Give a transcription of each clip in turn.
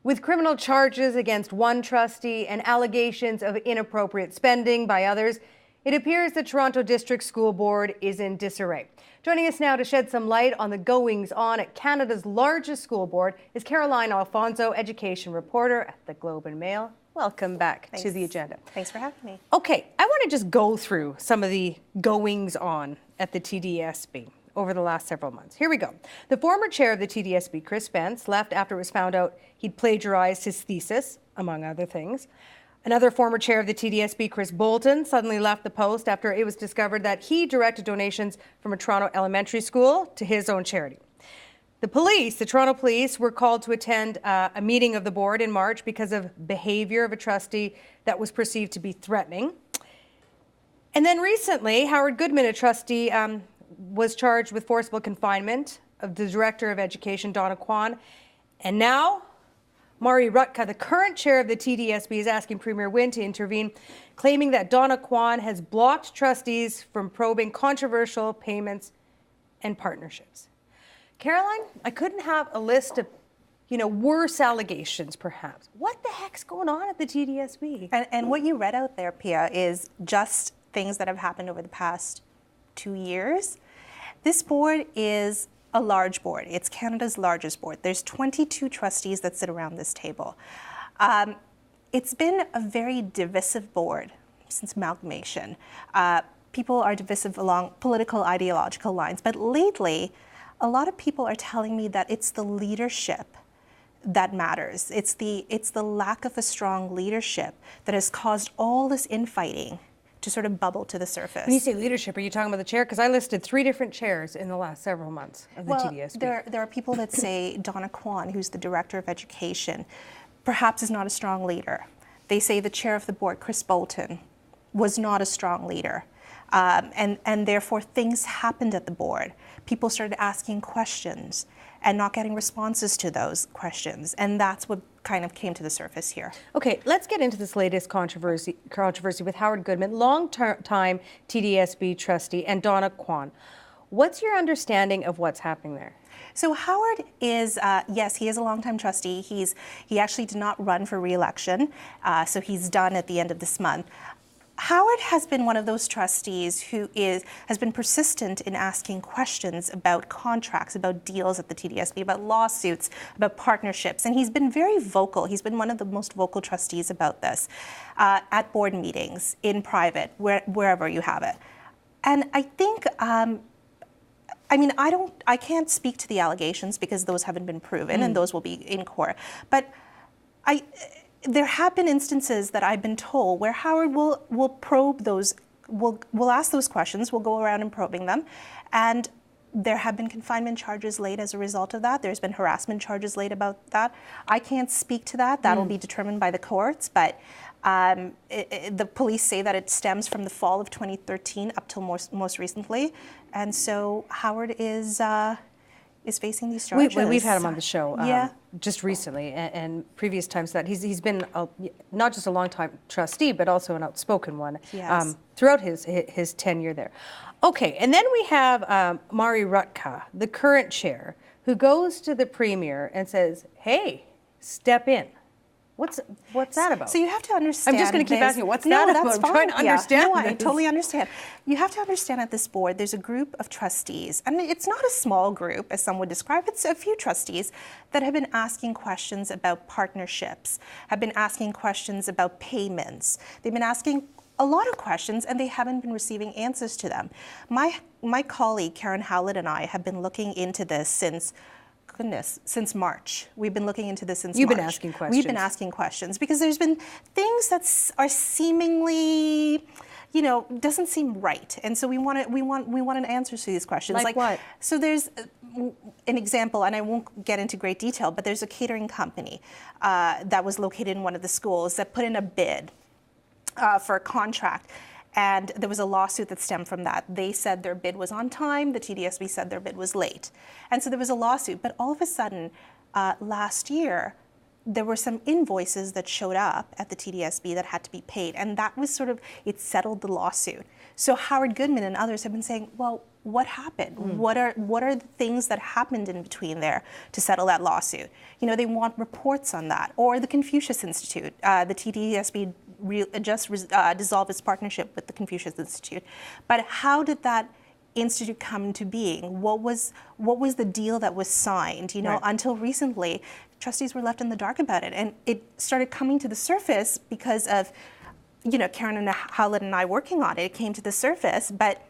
With criminal charges against one trustee and allegations of inappropriate spending by others, it appears the Toronto District School Board is in disarray. Joining us now to shed some light on the goings-on at Canada's largest school board is Caroline Alphonso, education reporter at the Globe and Mail. Welcome back to the agenda. Thanks for having me. Okay, I want to just go through some of the goings-on at the TDSB over the last several months. Here we go. The former chair of the TDSB, Chris Spence, left after it was found out he'd plagiarized his thesis, among other things. Another former chair of the TDSB, Chris Bolton, suddenly left the post after it was discovered that he directed donations from a Toronto elementary school to his own charity. The Toronto Police, were called to attend a meeting of the board in March because of behavior of a trustee that was perceived to be threatening. And then recently, Howard Goodman, a trustee, was charged with forcible confinement of the Director of Education, Donna Kwan. And now, Mari Rutka, the current chair of the TDSB, is asking Premier Wynne to intervene, claiming that Donna Kwan has blocked trustees from probing controversial payments and partnerships. Caroline, I couldn't have a list of, worse allegations, perhaps. What the heck's going on at the TDSB? And what you read out there, Pia, is just things that have happened over the past 2 years. This board is a large board. It's Canada's largest board. There's 22 trustees that sit around this table. It's been a very divisive board since amalgamation. People are divisive along political, ideological lines, but lately, a lot of people are telling me that it's the leadership that matters. It's the lack of a strong leadership that has caused all this infighting to sort of bubble to the surface. When you say leadership, are you talking about the chair? Because I listed 3 different chairs in the last several months of the TDSB. There are people that say Donna Kwan, who's the Director of Education, perhaps is not a strong leader. They say the chair of the board, Chris Bolton, was not a strong leader. And therefore things happened at the board. People started asking questions and not getting responses to those questions. And that's what kind of came to the surface here. Okay, let's get into this latest controversy with Howard Goodman, long-time TDSB trustee, and Donna Kwan. What's your understanding of what's happening there? So Howard is, yes, he is a longtime trustee. He actually did not run for re-election, so he's done at the end of this month. Howard has been one of those trustees who has been persistent in asking questions about contracts, about deals at the TDSB, about lawsuits, about partnerships, and he's been very vocal. He's been one of the most vocal trustees about this at board meetings, in private, wherever you have it. And I think, I can't speak to the allegations because those haven't been proven and those will be in court. But there have been instances that I've been told where Howard will probe those, will ask those questions, will go around and probing them, and there have been confinement charges laid as a result of that. There's been harassment charges laid about that. I can't speak to that. That will be determined by the courts, but the police say that it stems from the fall of 2013 up till most recently, and so Howard is facing these charges. We've had him on the show just recently, and previous times that he's been not just a long-time trustee, but also an outspoken one throughout his tenure there. Okay, and then we have Mari Rutka, the current chair, who goes to the Premier and says, hey, step in. What's that about? So you have to understand. I'm just going to keep asking you, what's that about? I'm trying to understand. I totally understand. You have to understand at this board, there's a group of trustees, and it's not a small group, as some would describe. It's a few trustees that have been asking questions about partnerships, have been asking questions about payments. They've been asking a lot of questions, and they haven't been receiving answers to them. My colleague, Karen Howlett, and I have been looking into this since March. We've been looking into this since March. You've been asking questions. We've been asking questions because there's been things that are seemingly, doesn't seem right, and so we want an answer to these questions. Like what? So there's an example, and I won't get into great detail, but there's a catering company that was located in one of the schools that put in a bid for a contract. And there was a lawsuit that stemmed from that. They said their bid was on time. The TDSB said their bid was late. And so there was a lawsuit. But all of a sudden, last year, there were some invoices that showed up at the TDSB that had to be paid. And that was it settled the lawsuit. So Howard Goodman and others have been saying, well, what happened? What are the things that happened in between there to settle that lawsuit? You know, they want reports on that. Or the Confucius Institute, the TDSB just dissolved its partnership with the Confucius Institute. But how did that institute come into being? What was the deal that was signed? You know, Right. until recently, trustees were left in the dark about it, and it started coming to the surface because of, you know, Karen and Howlett and I working on it. It came to the surface, but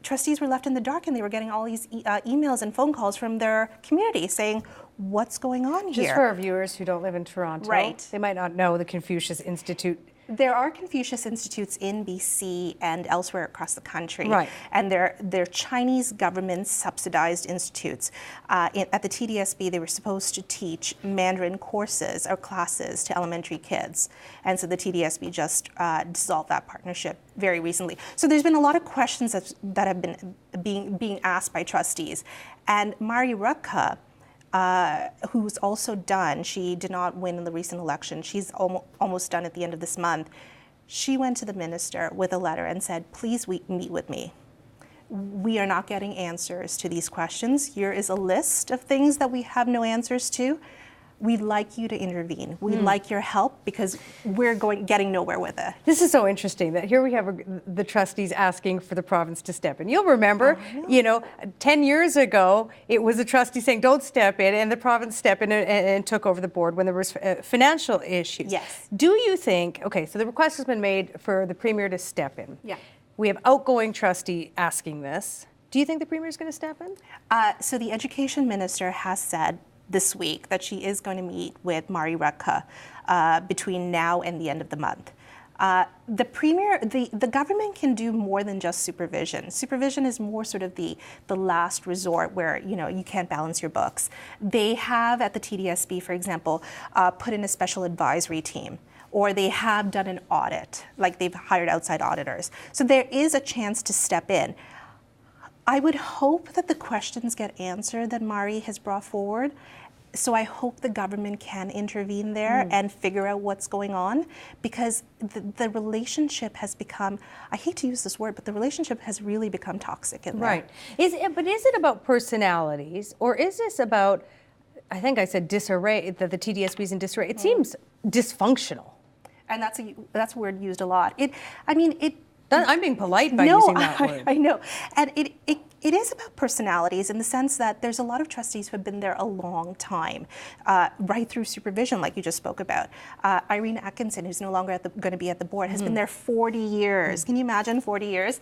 trustees were left in the dark, and they were getting all these emails and phone calls from their community saying, "What's going on here?" Just for our viewers who don't live in Toronto, Right. they might not know the Confucius Institute. There are Confucius Institutes in BC and elsewhere across the country. Right. And they're Chinese government subsidized institutes. At the TDSB, they were supposed to teach Mandarin courses or classes to elementary kids. And so the TDSB just dissolved that partnership very recently. So there's been a lot of questions that have been being asked by trustees. And Mari Rukka, who's also done, she did not win in the recent election. She's almost done at the end of this month. She went to the minister with a letter and said, please meet with me. We are not getting answers to these questions. Here is a list of things that we have no answers to. We'd like you to intervene. We'd like your help because we're getting nowhere with it. This is so interesting that here we have the trustees asking for the province to step in. You'll remember, you know, 10 years ago, it was the trustee saying, don't step in, and the province stepped in and took over the board when there was financial issues. Yes. Do you think, okay, so the request has been made for the Premier to step in. Yeah. We have outgoing trustee asking this. Do you think the Premier is going to step in? So the Education Minister has said this week that she is going to meet with Mari Rukka between now and the end of the month. The Premier, the government can do more than just supervision. Supervision is more sort of the last resort where, you know, you can't balance your books. They have at the TDSB, for example, put in a special advisory team, or they have done an audit, like they've hired outside auditors. So there is a chance to step in. I would hope that the questions get answered that Mari has brought forward. So I hope the government can intervene there and figure out what's going on, because the relationship has become, I hate to use this word, but the relationship has really become toxic in there. Right. But is it about personalities, or is this about, I think I said disarray, that the TDSB is in disarray? It seems dysfunctional. And that's a word used a lot. I'm being polite by using that word. I know. And it is about personalities in the sense that there's a lot of trustees who have been there a long time, right through supervision, like you just spoke about. Irene Atkinson, who's no longer going to be at the board, has been there 40 years. Can you imagine 40 years?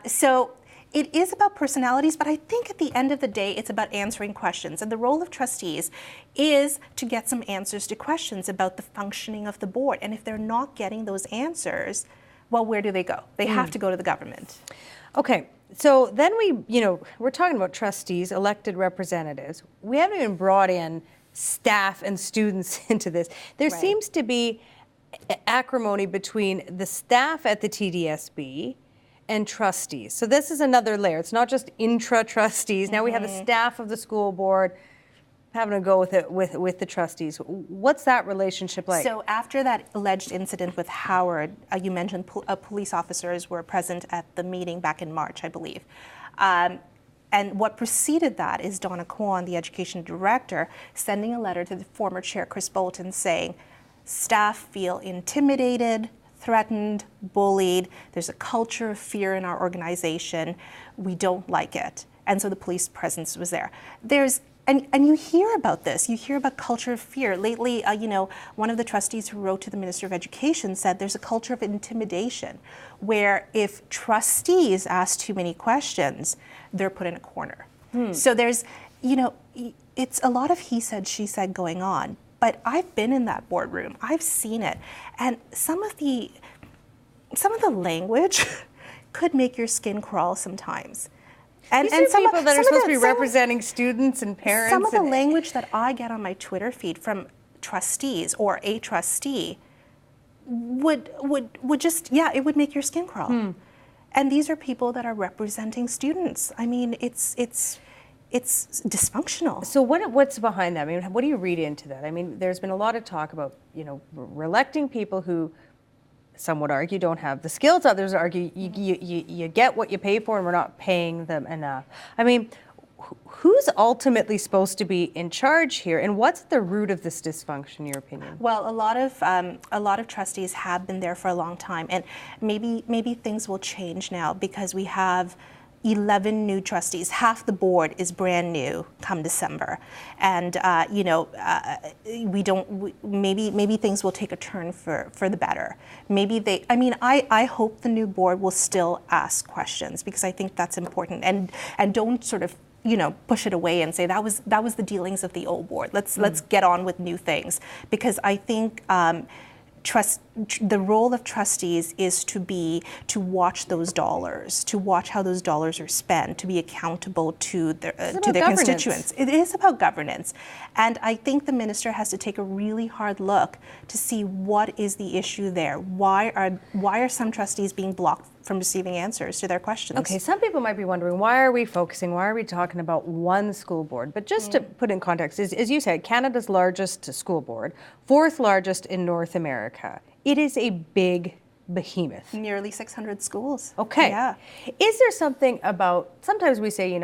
So it is about personalities, but I think at the end of the day, it's about answering questions. And the role of trustees is to get some answers to questions about the functioning of the board. And if they're not getting those answers, well, where do they go? They have to go to the government. Okay, so then we're talking about trustees, elected representatives. We haven't even brought in staff and students into this. There Right. seems to be acrimony between the staff at the TDSB and trustees. So this is another layer. It's not just intra-trustees. Now we have the staff of the school board having a go with it with the trustees. What's that relationship like? So after that alleged incident with Howard, you mentioned police officers were present at the meeting back in March, I believe. And what preceded that is Donna Kwan, the education director, sending a letter to the former chair, Chris Bolton, saying, staff feel intimidated, threatened, bullied. There's a culture of fear in our organization. We don't like it. And so the police presence was there. And you hear about this. You hear about culture of fear. Lately, one of the trustees who wrote to the Minister of Education said there's a culture of intimidation where if trustees ask too many questions, they're put in a corner. So there's, it's a lot of he said, she said going on. But I've been in that boardroom. I've seen it. And some of the language could make your skin crawl sometimes. These are people that are supposed to be representing students and parents. Some of the language that I get on my Twitter feed from trustees or a trustee would just, it would make your skin crawl. And these are people that are representing students. I mean, it's dysfunctional. So what's behind that? I mean, what do you read into that? I mean, there's been a lot of talk about, we're electing people who some would argue, don't have the skills. Others argue you get what you pay for, and we're not paying them enough. I mean, who's ultimately supposed to be in charge here, and what's the root of this dysfunction, in your opinion? Well, a lot of trustees have been there for a long time, and maybe things will change now because we have 11 new trustees. Half the board is brand new come December, and maybe things will take a turn for the better. I hope the new board will still ask questions, because I think that's important, and don't sort of push it away and say that was the dealings of the old board. Let's get on with new things, because I think the role of trustees is to watch those dollars, to watch how those dollars are spent, to be accountable to their constituents. It is about governance, and I think the minister has to take a really hard look to see what is the issue there. Why are some trustees being blocked from receiving answers to their questions? Okay, some people might be wondering, why are we talking about one school board? But just to put in context, as you said, Canada's largest school board, 4th largest in North America. It is a big behemoth. Nearly 600 schools. Okay. Yeah. Is there something about, sometimes we say,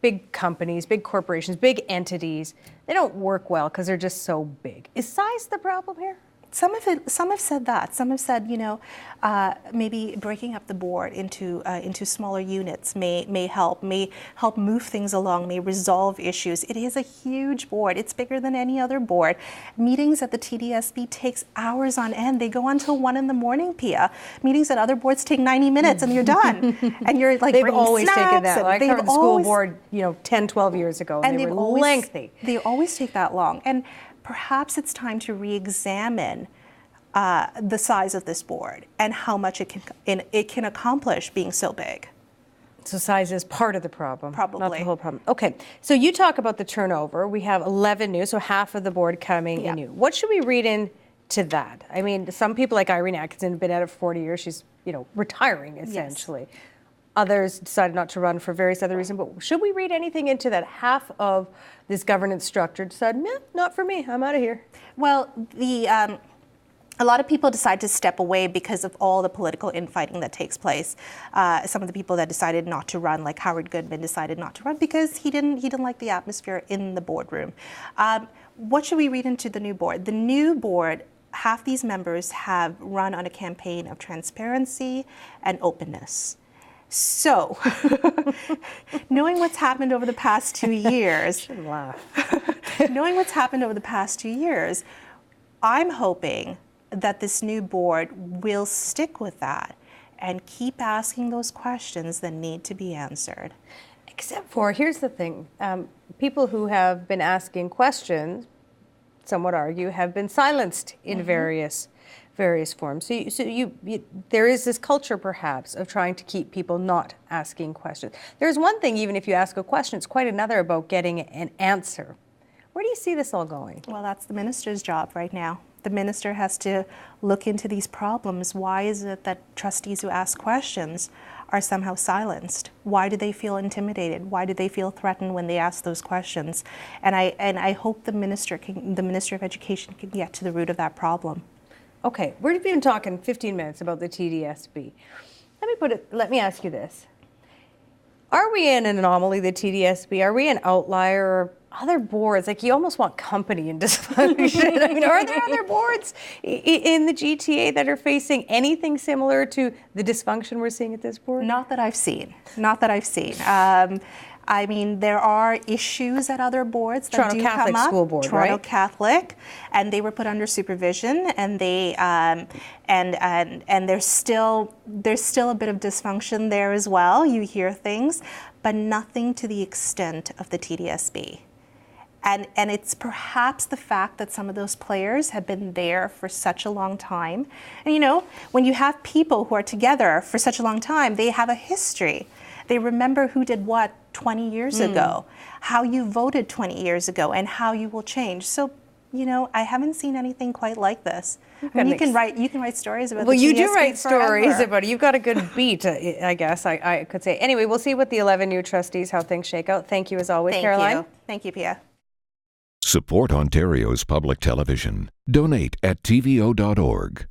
big companies, big corporations, big entities, they don't work well because they're just so big. Is size the problem here? Some have said that. Some have said, maybe breaking up the board into smaller units may help move things along, may resolve issues. It is a huge board. It's bigger than any other board. Meetings at the TDSB takes hours on end. They go on till 1 a.m, Pia. Meetings at other boards take 90 minutes and you're done. And you're like, they've always taken that. I covered the school board, 10, 12 years ago, and they were lengthy. They always take that long. And perhaps it's time to re-examine the size of this board and how much it can accomplish being so big. So size is part of the problem, probably not the whole problem. Okay, so you talk about the turnover. We have 11 new, so half of the board coming in new. What should we read into that? I mean, some people like Irene Atkinson have been at it for 40 years. She's, retiring essentially. Yes. Others decided not to run for various other reasons. But should we read anything into that? Half of this governance structure decided, not for me. I'm out of here. Well, a lot of people decide to step away because of all the political infighting that takes place. Some of the people that decided not to run, like Howard Goodman, decided not to run because he didn't like the atmosphere in the boardroom. What should we read into the new board? The new board, half these members have run on a campaign of transparency and openness. So, knowing what's happened over the past 2 years, shouldn't laugh. Knowing what's happened over the past 2 years, I'm hoping that this new board will stick with that and keep asking those questions that need to be answered. Except for, here's the thing, people who have been asking questions, some would argue, have been silenced in various forms. So there is this culture, perhaps, of trying to keep people not asking questions. There's one thing, even if you ask a question, it's quite another about getting an answer. Where do you see this all going? Well, that's the minister's job right now. The minister has to look into these problems. Why is it that trustees who ask questions are somehow silenced? Why do they feel intimidated? Why do they feel threatened when they ask those questions? And I hope the Minister of Education can get to the root of that problem. Okay, we've been talking 15 minutes about the TDSB. Let me ask you this. Are we in an anomaly, the TDSB? Are we an outlier? Or other boards, like you almost want company in dysfunction. I mean, are there other boards in the GTA that are facing anything similar to the dysfunction we're seeing at this board? Not that I've seen. I mean, there are issues at other boards that Toronto do Catholic come up. School Board, Toronto right? Catholic, and they were put under supervision, and they and there's still a bit of dysfunction there as well. You hear things, but nothing to the extent of the TDSB. And it's perhaps the fact that some of those players have been there for such a long time. And when you have people who are together for such a long time, they have a history. They remember who did what 20 years ago, how you voted 20 years ago, and how you will change. So, I haven't seen anything quite like this. And you can write stories about the TDSB. Well, you do write forever. stories about it. You've got a good beat, I guess I could say. Anyway, we'll see with the 11 new trustees how things shake out. Thank you as always, Caroline. Thank you, Pia. Support Ontario's public television. Donate at tvo.org.